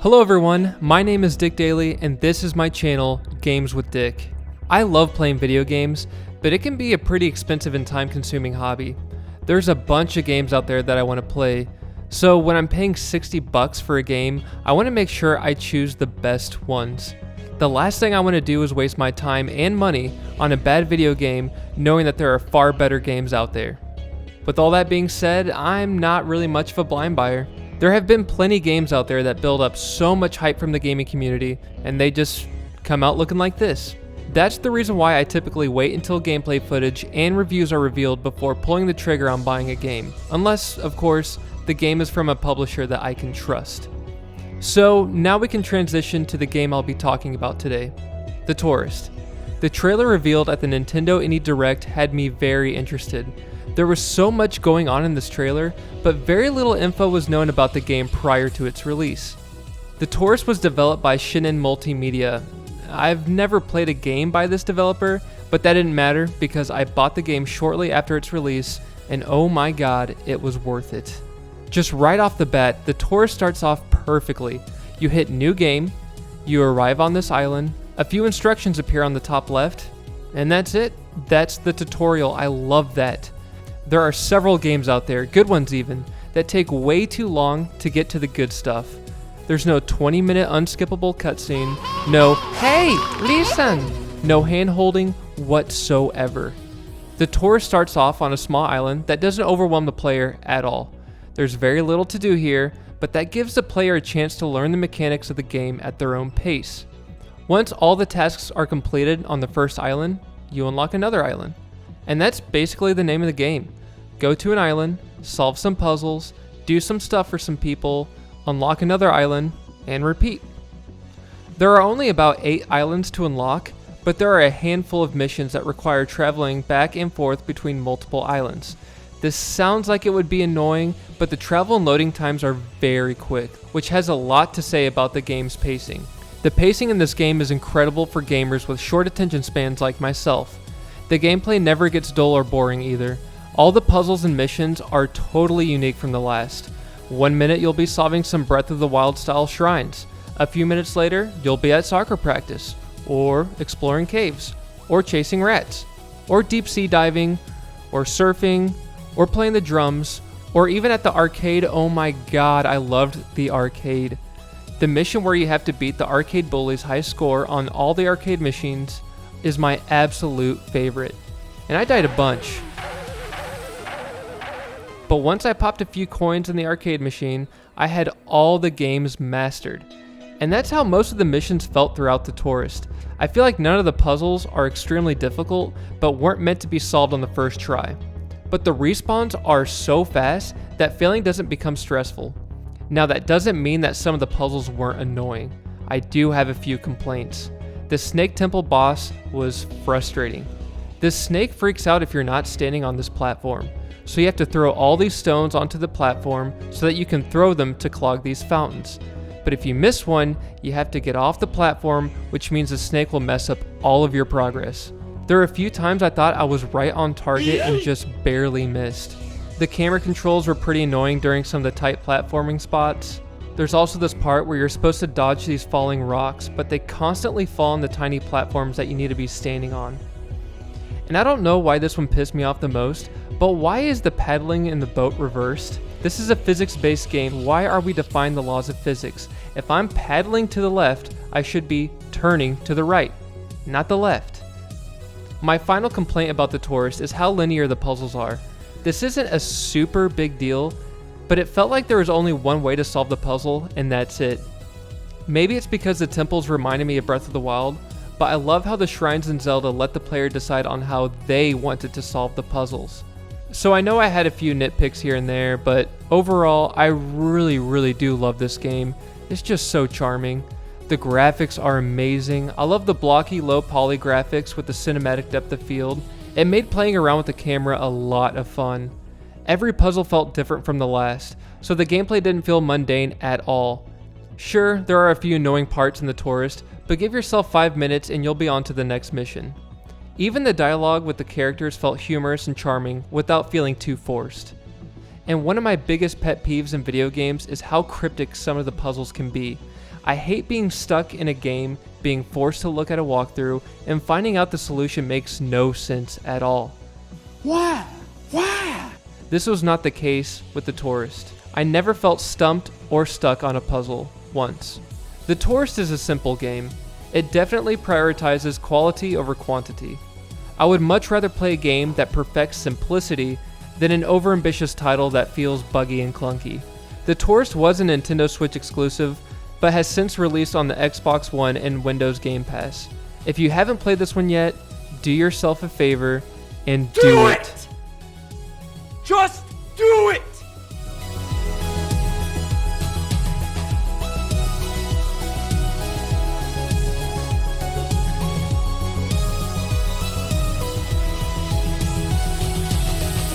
Hello everyone, my name is Dick Daly and this is my channel, Games with Dick. I love playing video games, but it can be a pretty expensive and time-consuming hobby. There's a bunch of games out there that I want to play, so when I'm paying $60 for a game, I want to make sure I choose the best ones. The last thing I want to do is waste my time and money on a bad video game knowing that there are far better games out there. With all that being said, I'm not really much of a blind buyer. There have been plenty games out there that build up so much hype from the gaming community, and they just come out looking like this. That's the reason why I typically wait until gameplay footage and reviews are revealed before pulling the trigger on buying a game. Unless, of course, the game is from a publisher that I can trust. So now we can transition to the game I'll be talking about today, The Touryst. The trailer revealed at the Nintendo Indie Direct had me very interested. There was so much going on in this trailer, but very little info was known about the game prior to its release. The Touryst was developed by Shinin Multimedia. I've never played a game by this developer, but that didn't matter because I bought the game shortly after its release, and oh my god, it was worth it. Just right off the bat, The Touryst starts off perfectly. You hit new game, you arrive on this island, a few instructions appear on the top left, and that's it. That's the tutorial. I love that. There are several games out there, good ones even, that take way too long to get to the good stuff. There's no 20-minute unskippable cutscene, no, hey, listen, no hand-holding whatsoever. The Touryst starts off on a small island that doesn't overwhelm the player at all. There's very little to do here, but that gives the player a chance to learn the mechanics of the game at their own pace. Once all the tasks are completed on the first island, you unlock another island. And that's basically the name of the game. Go to an island, solve some puzzles, do some stuff for some people, unlock another island, and repeat. There are only about 8 islands to unlock, but there are a handful of missions that require traveling back and forth between multiple islands. This sounds like it would be annoying, but the travel and loading times are very quick, which has a lot to say about the game's pacing. The pacing in this game is incredible for gamers with short attention spans like myself. The gameplay never gets dull or boring either. All the puzzles and missions are totally unique from the last. 1 minute you'll be solving some Breath of the Wild style shrines. A few minutes later, you'll be at soccer practice, or exploring caves, or chasing rats, or deep sea diving, or surfing, or playing the drums, or even at the arcade. Oh my god, I loved the arcade. The mission where you have to beat the arcade bully's high score on all the arcade machines is my absolute favorite, and I died a bunch. But once I popped a few coins in the arcade machine, I had all the games mastered. And that's how most of the missions felt throughout The Touryst. I feel like none of the puzzles are extremely difficult, but weren't meant to be solved on the first try. But the respawns are so fast that failing doesn't become stressful. Now that doesn't mean that some of the puzzles weren't annoying. I do have a few complaints. The Snake Temple boss was frustrating. This snake freaks out if you're not standing on this platform, so you have to throw all these stones onto the platform so that you can throw them to clog these fountains. But if you miss one, you have to get off the platform, which means the snake will mess up all of your progress. There are a few times I thought I was right on target and just barely missed. The camera controls were pretty annoying during some of the tight platforming spots. There's also this part where you're supposed to dodge these falling rocks, but they constantly fall on the tiny platforms that you need to be standing on. And I don't know why this one pissed me off the most, but why is the paddling in the boat reversed? This is a physics-based game. Why are we defying the laws of physics? If I'm paddling to the left, I should be turning to the right, not the left. My final complaint about The Touryst is how linear the puzzles are. This isn't a super big deal, but it felt like there was only one way to solve the puzzle, and that's it. Maybe it's because the temples reminded me of Breath of the Wild, but I love how the shrines in Zelda let the player decide on how they wanted to solve the puzzles. So I know I had a few nitpicks here and there, but overall, I really do love this game. It's just so charming. The graphics are amazing. I love the blocky, low poly graphics with the cinematic depth of field. It made playing around with the camera a lot of fun. Every puzzle felt different from the last, so the gameplay didn't feel mundane at all. Sure, there are a few annoying parts in The Touryst, but give yourself 5 minutes and you'll be on to the next mission. Even the dialogue with the characters felt humorous and charming without feeling too forced. And one of my biggest pet peeves in video games is how cryptic some of the puzzles can be. I hate being stuck in a game, being forced to look at a walkthrough, and finding out the solution makes no sense at all. Why? This was not the case with The Tourist. I never felt stumped or stuck on a puzzle once. The Tourist is a simple game. It definitely prioritizes quality over quantity. I would much rather play a game that perfects simplicity than an overambitious title that feels buggy and clunky. The Tourist was a Nintendo Switch exclusive, but has since released on the Xbox One and Windows Game Pass. If you haven't played this one yet, do yourself a favor and do it!